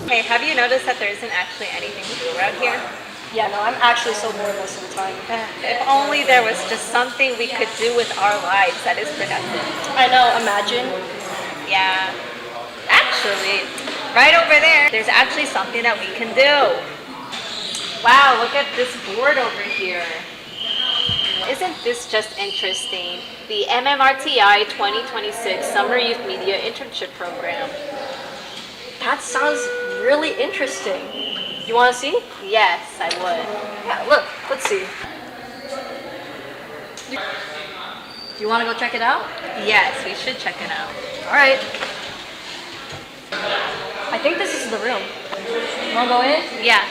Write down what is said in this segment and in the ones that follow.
Hey, have you noticed that there isn't actually anything to do around here? Yeah, no, I'm actually so bored most of the time. If only there was just something we could do with our lives that is productive. I know, imagine. Yeah. Actually, right over there, there's actually something that we can do. Wow, look at this board over here. Isn't this just interesting? The MMRTI 2026 Summer Youth Media Internship Program. That sounds really interesting. You want to see? Yes, I would. Yeah, look, let's see. Do you want to go check it out? Yes, we should check it out. All right. I think this is the room. You want to go in? Yeah.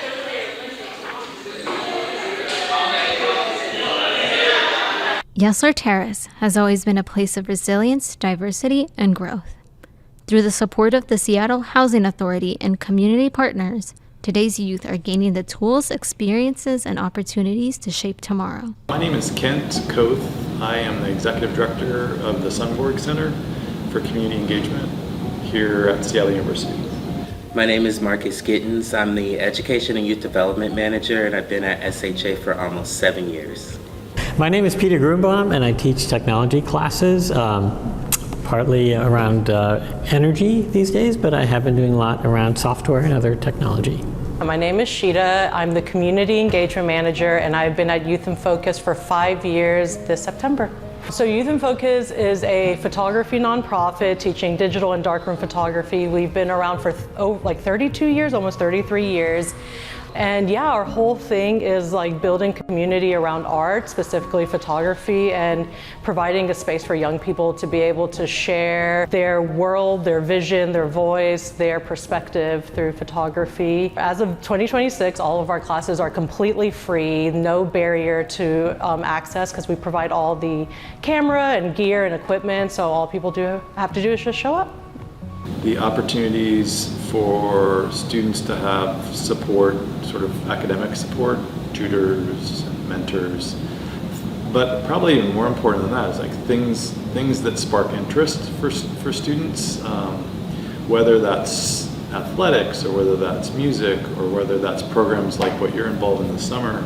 Yesler Terrace has always been a place of resilience, diversity, and growth. Through the support of the Seattle Housing Authority and community partners, today's youth are gaining the tools, experiences, and opportunities to shape tomorrow. My name is Kent Koth. I am the Executive Director of the Sunborg Center for Community Engagement here at Seattle University. My name is Marcus Gittens. I'm the Education and Youth Development Manager, and I've been at SHA for almost 7 years. My name is Peter Grunbaum, and I teach technology classes, partly around energy these days, but I have been doing a lot around software and other technology. My name is Sheeta. I'm the Community Engagement Manager, and I've been at Youth in Focus for 5 years this September. So Youth in Focus is a photography nonprofit teaching digital and darkroom photography. We've been around for like 32 years, almost 33 years. And yeah, our whole thing is like building community around art, specifically photography, and providing a space for young people to be able to share their world, their vision, their voice, their perspective through photography. As of 2026, all of our classes are completely free, no barrier to access, because we provide all the camera and gear and equipment, so all people have to do is just show up. The opportunities for students to have support, sort of academic support, tutors, mentors, but probably even more important than that is like things that spark interest for students, whether that's athletics or whether that's music or whether that's programs like what you're involved in this summer.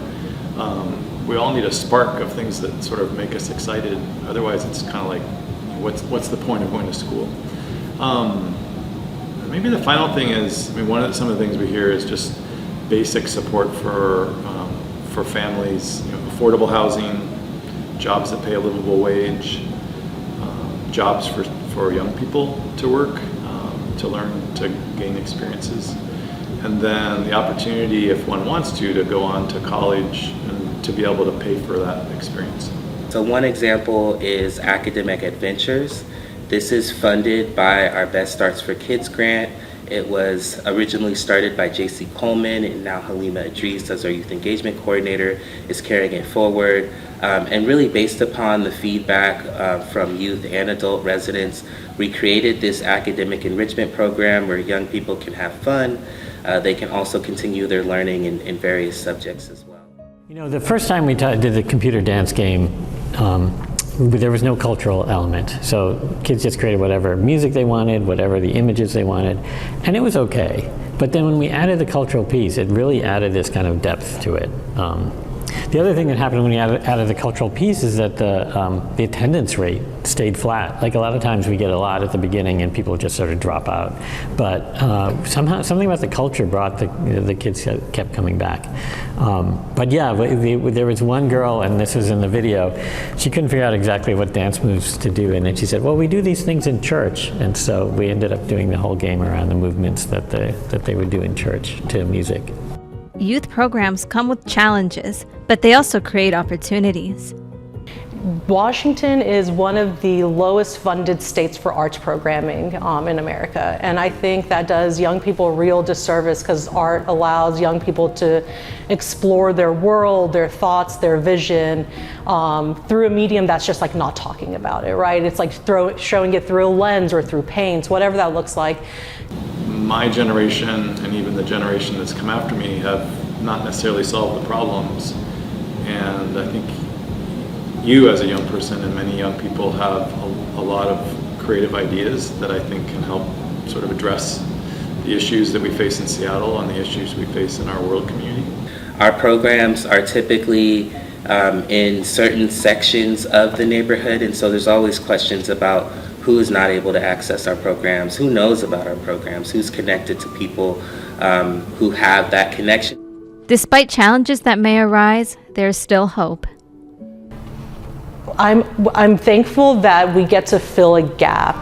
We all need a spark of things that sort of make us excited. Otherwise, it's kind of like, what's the point of going to school? Maybe the final thing is, I mean, some of the things we hear is just basic support for families, affordable housing, jobs that pay a livable wage, jobs for young people to work, to learn, to gain experiences, and then the opportunity, if one wants to go on to college and to be able to pay for that experience. So one example is Academic Adventures. This is funded by our Best Starts for Kids grant. It was originally started by J.C. Coleman, and now Halima Idris, as our Youth Engagement Coordinator, is carrying it forward. And really based upon the feedback from youth and adult residents, we created this academic enrichment program where young people can have fun. They can also continue their learning in various subjects as well. You know, the first time we did the computer dance game, there was no cultural element. So kids just created whatever music they wanted, whatever the images they wanted, and it was okay. But then when we added the cultural piece, it really added this kind of depth to it. The other thing that happened when we added the cultural piece is that the attendance rate stayed flat. Like a lot of times we get a lot at the beginning and people just sort of drop out. But somehow something about the culture brought the kids kept coming back. But yeah, there was one girl, and this was in the video, she couldn't figure out exactly what dance moves to do, and then she said, well, we do these things in church. And so we ended up doing the whole game around the movements that they would do in church to music. Youth programs come with challenges, but they also create opportunities. Washington is one of the lowest funded states for arts programming in America. And I think that does young people a real disservice, because art allows young people to explore their world, their thoughts, their vision through a medium that's just like not talking about it, right? It's like showing it through a lens or through paints, whatever that looks like. My generation and even the generation that's come after me have not necessarily solved the problems, and I think you as a young person and many young people have a lot of creative ideas that I think can help sort of address the issues that we face in Seattle and the issues we face in our world community. Our programs are typically in certain sections of the neighborhood, and so there's always questions about who is not able to access our programs, who knows about our programs, who's connected to people who have that connection. Despite challenges that may arise, there's still hope. I'm thankful that we get to fill a gap,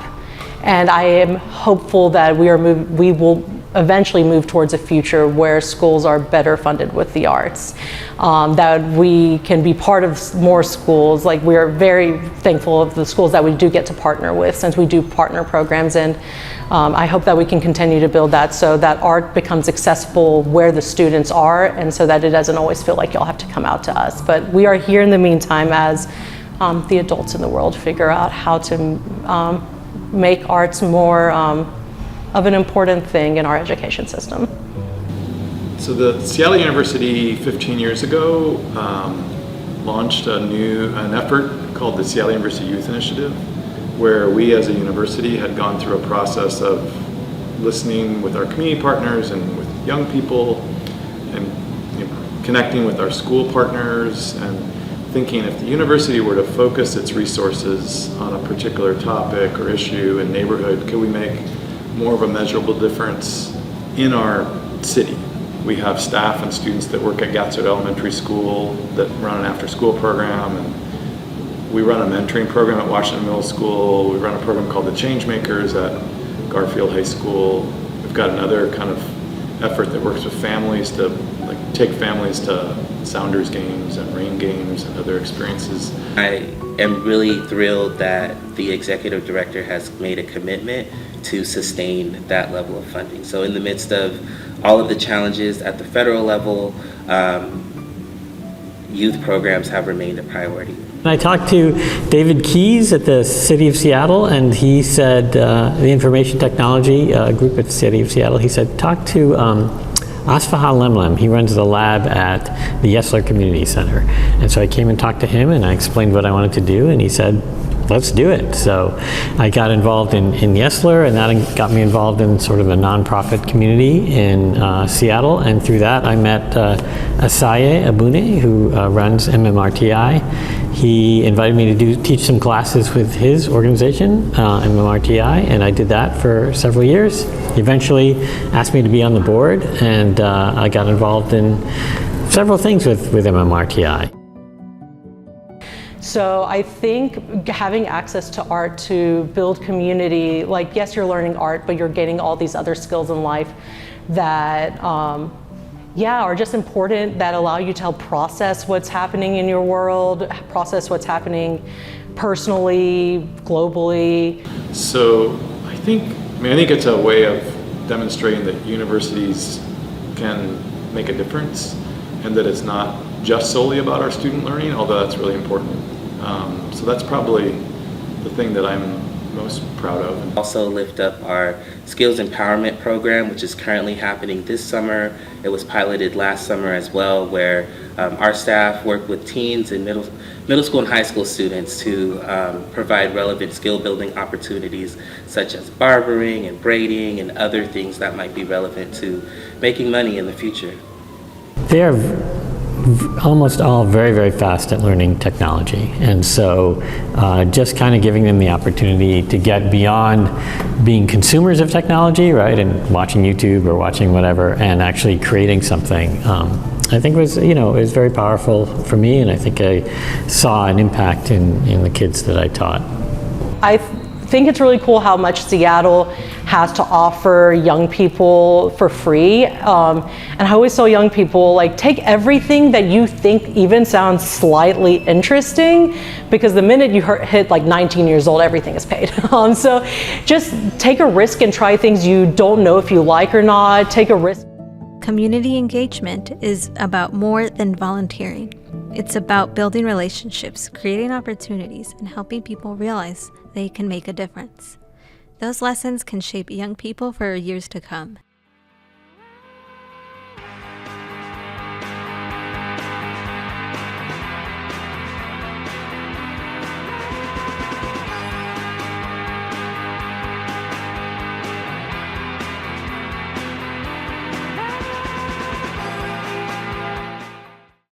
and I am hopeful that we will eventually move towards a future where schools are better funded with the arts, that we can be part of more schools. Like, we are very thankful of the schools that we do get to partner with, since we do partner programs, and I hope that we can continue to build that so that art becomes accessible where the students are, and so that it doesn't always feel like y'all have to come out to us. But we are here in the meantime as the adults in the world figure out how to make arts more of an important thing in our education system. So the Seattle University 15 years ago launched an effort called the Seattle University Youth Initiative, where we as a university had gone through a process of listening with our community partners and with young people, and connecting with our school partners, and thinking if the university were to focus its resources on a particular topic or issue and neighborhood, could we make more of a measurable difference in our city? We have staff and students that work at Gatswood Elementary School that run an after-school program, and we run a mentoring program at Washington Middle School. We run a program called the Changemakers at Garfield High School. We've got another kind of effort that works with families to take families to Sounders games and rain games and other experiences. I am really thrilled that the executive director has made a commitment to sustain that level of funding. So in the midst of all of the challenges at the federal level, youth programs have remained a priority. I talked to David Keys at the City of Seattle, and he said, the information technology group at the City of Seattle, he said, talk to Asfahan Lemlem. He runs the lab at the Yesler Community Center. And so I came and talked to him, and I explained what I wanted to do, and he said, let's do it. So I got involved in Yesler, and that got me involved in sort of a nonprofit community in Seattle. And through that, I met Asaye Abune, who runs MMRTI. He invited me to teach some classes with his organization, MMRTI, and I did that for several years. He eventually asked me to be on the board, and I got involved in several things with MMRTI. So I think having access to art to build community, like, yes, you're learning art, but you're getting all these other skills in life that are just important, that allow you to help process what's happening in your world, process what's happening personally, globally. So I think it's a way of demonstrating that universities can make a difference, and that it's not just solely about our student learning, although that's really important. So that's probably the thing that I'm most proud of. Also lift up our skills empowerment program, which is currently happening this summer. It was piloted last summer as well, where our staff work with teens and middle school and high school students to provide relevant skill building opportunities, such as barbering and braiding and other things that might be relevant to making money in the future. They're almost all very, very fast at learning technology. And so just kind of giving them the opportunity to get beyond being consumers of technology, right, and watching YouTube or watching whatever, and actually creating something, I think was very powerful for me, and I think I saw an impact in the kids that I taught. I think it's really cool how much Seattle has to offer young people for free. And I always tell young people, like, take everything that you think even sounds slightly interesting, because the minute you hit like 19 years old, everything is paid. So just take a risk and try things you don't know if you like or not. Take a risk. Community engagement is about more than volunteering. It's about building relationships, creating opportunities, and helping people realize they can make a difference. Those lessons can shape young people for years to come.